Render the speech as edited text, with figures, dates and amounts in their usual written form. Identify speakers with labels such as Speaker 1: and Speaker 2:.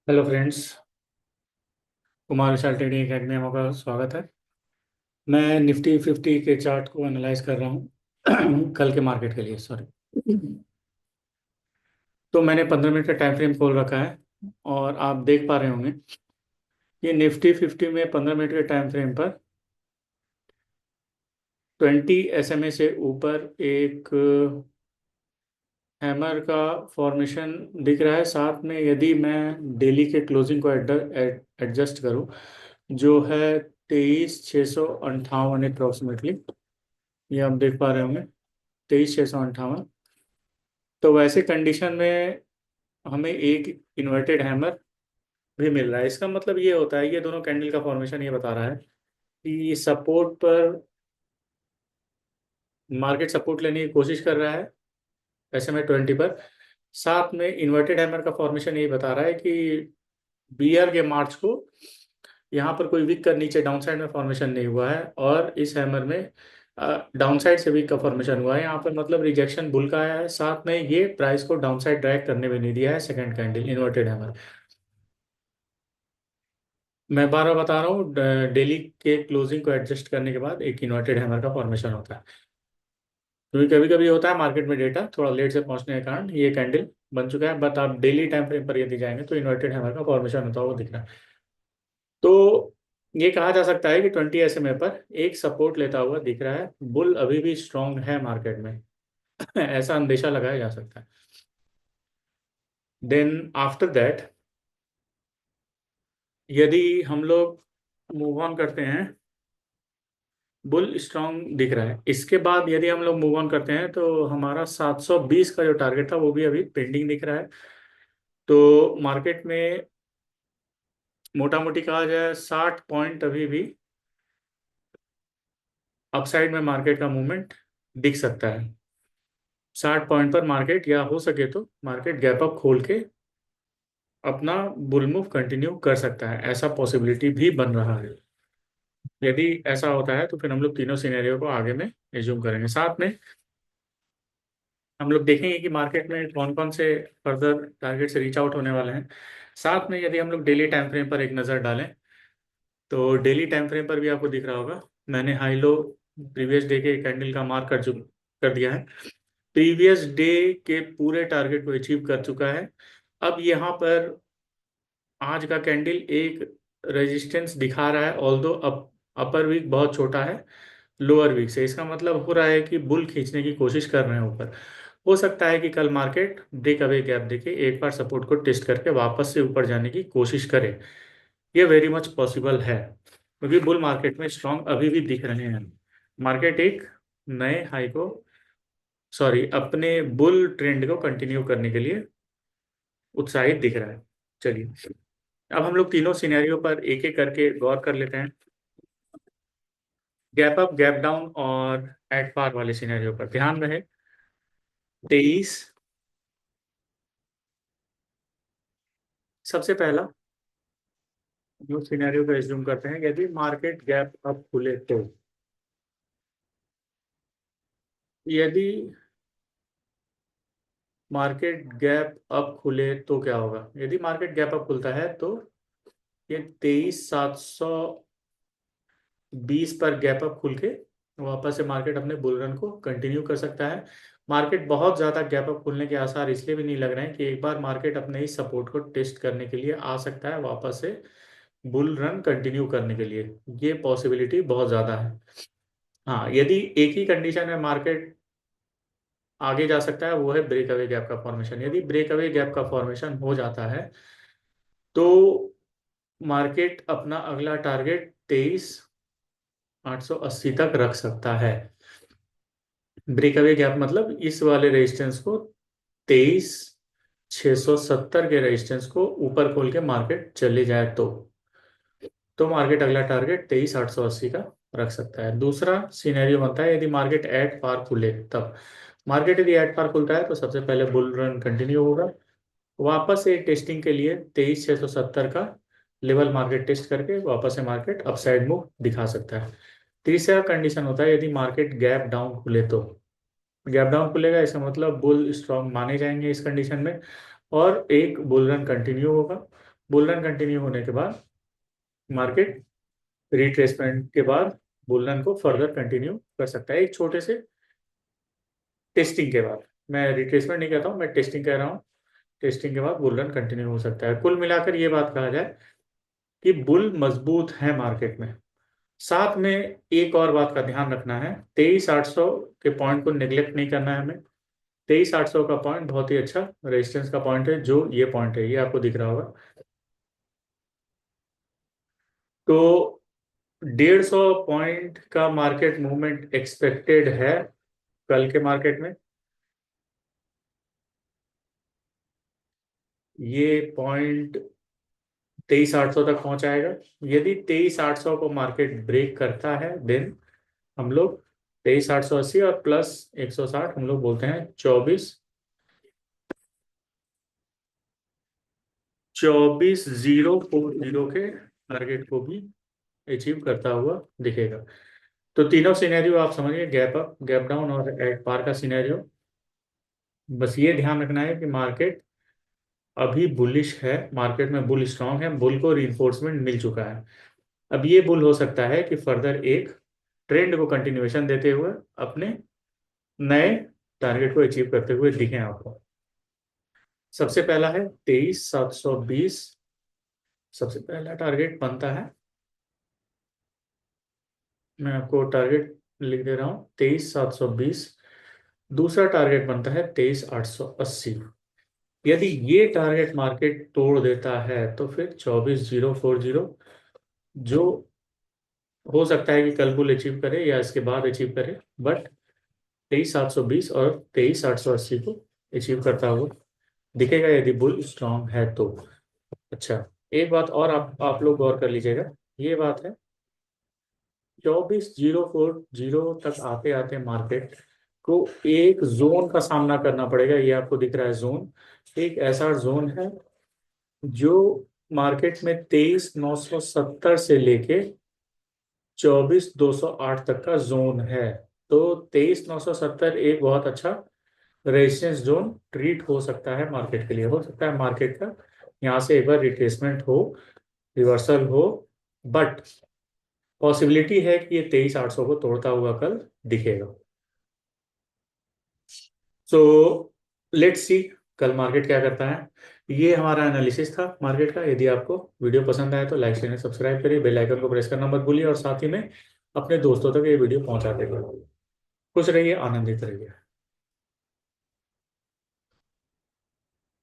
Speaker 1: Hello friends. Kumar Vishal trading academy में आपका स्वागत है। मैं निफ्टी 50 के चार्ट को एनालाइज कर रहा हूँ कल के मार्केट के लिए, सॉरी। तो मैंने 15 मिनट का टाइम फ्रेम खोल रखा है और आप देख पा रहे होंगे कि निफ्टी 50 में 15 मिनट के टाइम फ्रेम पर 20 SMA से ऊपर एक हैमर का फॉर्मेशन दिख रहा है। साथ में यदि मैं डेली के क्लोजिंग को एडजस्ट करूं, जो है 23,658 अप्रोक्सीमेटली, ये आप देख पा रहे होंगे, 23,658। तो वैसे कंडीशन में हमें एक इन्वर्टेड हैमर भी मिल रहा है। इसका मतलब ये होता है, ये दोनों कैंडल का फॉर्मेशन ये बता रहा है कि सपोर्ट पर मार्केट सपोर्ट लेने की कोशिश कर रहा है SMA 20 पर। साथ में इन्वर्टेड हैमर का फॉर्मेशन ये बता रहा है कि बियर के मार्च को यहाँ पर कोई वीक का नीचे डाउन साइड में फॉर्मेशन नहीं हुआ है, और इस हैमर में डाउन साइड से वीक का फॉर्मेशन हुआ है। यहाँ पर मतलब रिजेक्शन बुल का आया है। साथ में ये प्राइस को डाउन साइड ड्रैग करने में नहीं दिया है। सेकंड कैंडल इन्वर्टेड हैमर, मैं बार बार बता रहा हूँ, डेली के क्लोजिंग को एडजस्ट करने के बाद एक इन्वर्टेड हैमर का फॉर्मेशन होता है। क्योंकि कभी कभी होता है मार्केट में डेटा थोड़ा लेट से पहुंचने के कारण ये कैंडल बन चुका है, बट आप डेली टाइम फ्रेम पर यदि जाएंगे तो इन्वर्टेड हैमर का फॉर्मेशन होता हुआ दिख रहा है। तो ये कहा जा सकता है कि 20 SMA पर एक सपोर्ट लेता हुआ दिख रहा है। बुल अभी भी स्ट्रांग है मार्केट में ऐसा अंदेशा लगाया जा सकता है। देन आफ्टर दैट, यदि हम लोग मूव ऑन करते हैं, बुल स्ट्रांग दिख रहा है। इसके बाद यदि हम लोग मूव ऑन करते हैं तो हमारा 720 का जो टारगेट था वो भी अभी पेंडिंग दिख रहा है। तो मार्केट में मोटा मोटी कहा जाए 60 पॉइंट अभी भी अपसाइड में मार्केट का मूवमेंट दिख सकता है। 60 पॉइंट पर मार्केट, या हो सके तो मार्केट गैप अप खोल के अपना बुल मूव कंटिन्यू कर सकता है। ऐसा पॉसिबिलिटी भी बन रहा है। यदि ऐसा होता है तो फिर हम लोग तीनों सिनेरियो को आगे में एज्यूम करेंगे। साथ में हम लोग देखेंगे कि मार्केट में कौन कौन से फर्दर टारगेट से रीच आउट होने वाले हैं। साथ में यदि हम लोग डेली टाइम फ्रेम पर एक नज़र डालें तो डेली टाइम फ्रेम पर भी आपको दिख रहा होगा, मैंने हाई लो प्रीवियस डे के कैंडल का मार्क कर दिया है। प्रीवियस डे के पूरे टारगेट को अचीव कर चुका है। अब यहाँ पर आज का कैंडल एक रेजिस्टेंस दिखा रहा है, ऑल्दो अपर वीक बहुत छोटा है लोअर वीक से। इसका मतलब हो रहा है कि बुल खींचने की कोशिश कर रहे हैं ऊपर। हो सकता है कि कल मार्केट ब्रेक अवे गैप देके एक बार सपोर्ट को टेस्ट करके वापस से ऊपर जाने की कोशिश करे। ये वेरी मच पॉसिबल है, क्योंकि बुल मार्केट में स्ट्रांग अभी भी दिख रहे हैं। मार्केट एक नए हाई को, सॉरी, अपने बुल ट्रेंड को कंटिन्यू करने के लिए उत्साहित दिख रहा है। चलिए, अब हम लोग तीनों सिनेरियो पर एक एक करके गौर कर लेते हैं। गैप अप, गैप डाउन और एट पार वाले सिनेरियो पर ध्यान रहे। 23, सबसे पहला जो सिनेरियो का एज्यूम करते हैं, यदि मार्केट गैप अप खुले तो, यदि मार्केट गैप अप खुले तो क्या होगा? यदि मार्केट गैप अप खुलता है तो ये 23,720 पर गैप अप खुल के वापस से मार्केट अपने बुल रन को कंटिन्यू कर सकता है। मार्केट बहुत ज़्यादा गैप अप खुलने के आसार इसलिए भी नहीं लग रहे हैं कि एक बार मार्केट अपने ही सपोर्ट को टेस्ट करने के लिए आ सकता है वापस से बुल रन कंटिन्यू करने के लिए। ये पॉसिबिलिटी बहुत ज़्यादा है। हाँ, यदि एक ही कंडीशन में मार्केट आगे जा सकता है वो है ब्रेक अवे गैप का फॉर्मेशन। यदि ब्रेक अवे गैप का फॉर्मेशन हो जाता है तो मार्केट अपना अगला टारगेट 23,880 तक रख सकता है। ब्रेक अवे गैप मतलब इस वाले रेजिस्टेंस को, 23,670 के रेजिस्टेंस को ऊपर खोल के मार्केट चले जाए तो मार्केट अगला टारगेट 23,880 का रख सकता है। दूसरा सिनेरियो बनता है यदि मार्केट एट पार खुले तब। मार्केट यदि एट पार खुलता है तो सबसे पहले बुल रन कंटिन्यू होगा। वापस से टेस्टिंग के लिए 23,670 का लेवल मार्केट टेस्ट करके वापस से मार्केट अपसाइड मूव दिखा सकता है। तीसरा कंडीशन होता है यदि मार्केट गैप डाउन खुले तो। गैप डाउन खुलेगा इसका मतलब बुल स्ट्रॉन्ग माने जाएंगे इस कंडीशन में, और एक बुल रन कंटिन्यू होगा। बुल रन कंटिन्यू होने के बाद मार्केट रिट्रेसमेंट के बाद बुल रन को फर्दर कंटिन्यू कर सकता है एक छोटे से टेस्टिंग के बाद। मैं रिट्रेसमेंट नहीं कहता हूँ, मैं टेस्टिंग कह रहा हूँ। टेस्टिंग के बाद बुल रन कंटिन्यू हो सकता है। कुल मिलाकर ये बात कहा जाए कि बुल मजबूत है मार्केट में। साथ में एक और बात का ध्यान रखना है, 23,800 के पॉइंट को निगलेक्ट नहीं करना है हमें। 23,800 का पॉइंट बहुत ही अच्छा रेजिस्टेंस का पॉइंट है, जो ये पॉइंट है, ये आपको दिख रहा होगा। तो 150 पॉइंट का मार्केट मूवमेंट एक्सपेक्टेड है कल के मार्केट में। ये पॉइंट 23,800 तक पहुंचाएगा। यदि 23,800 को मार्केट ब्रेक करता है देन हम लोग 23,880 और प्लस 160, हम लोग बोलते हैं 24,040 के टारगेट को भी अचीव करता हुआ दिखेगा। तो तीनों सिनेरियो आप समझिए, गैप अप, गैप डाउन और एट पार का सिनेरियो। बस ये ध्यान रखना है कि मार्केट अभी बुलिश है, मार्केट में बुल स्ट्रांग है, बुल को रिइंफोर्समेंट मिल चुका है। अब ये बुल हो सकता है कि फर्दर एक ट्रेंड को कंटिन्यूएशन देते हुए अपने नए टारगेट को अचीव करते हुए दिखें आपको। सबसे पहला है 23,720, सबसे पहला टारगेट बनता है। मैं आपको टारगेट लिख दे रहा हूँ, 23,720। दूसरा टारगेट बनता है 23,880। यदि ये टारगेट मार्केट तोड़ देता है तो फिर 24,040, जो हो सकता है कि कल बुल अचीव करे या इसके बाद अचीव करे, बट 23,720 और 23,880 को अचीव करता हुआ दिखेगा यदि बुल स्ट्रांग है तो। अच्छा, एक बात और आप लोग गौर कर लीजिएगा। ये बात है, 24,040 तक आते आते मार्केट को एक जोन का सामना करना पड़ेगा। ये आपको दिख रहा है जोन, एक ऐसा जोन है जो मार्केट में 23,970 से लेके 24,208 तक का जोन है। तो 23,970 एक बहुत अच्छा रेजिस्टेंस जोन ट्रीट हो सकता है मार्केट के लिए। हो सकता है मार्केट का यहाँ से एक बार रिट्रेसमेंट हो, रिवर्सल हो, बट पॉसिबिलिटी है कि ये 23,800 को तोड़ता हुआ कल दिखेगा। सो लेट्स सी कल मार्केट क्या करता है। ये हमारा एनालिसिस था मार्केट का। यदि आपको वीडियो पसंद आए तो लाइक शेयर सब्सक्राइब करिए, बेल आइकन को प्रेस करना मत भूलिए और साथ ही में अपने दोस्तों तक ये वीडियो पहुंचाते रहिए। खुश रहिए, आनंदित रहिए।